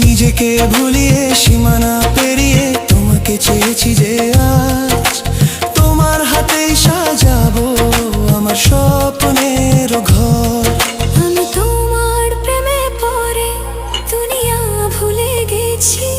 নিজেকে ভুলিয়ে সীমানা পেরিয়ে তোমাকে চেয়েছি যে আজ তোমার হাতেই সাজাবো আমার স্বপ্নের ঘর। আমি তোমার প্রেমে পড়ে দুনিয়া ভুলে গেছি।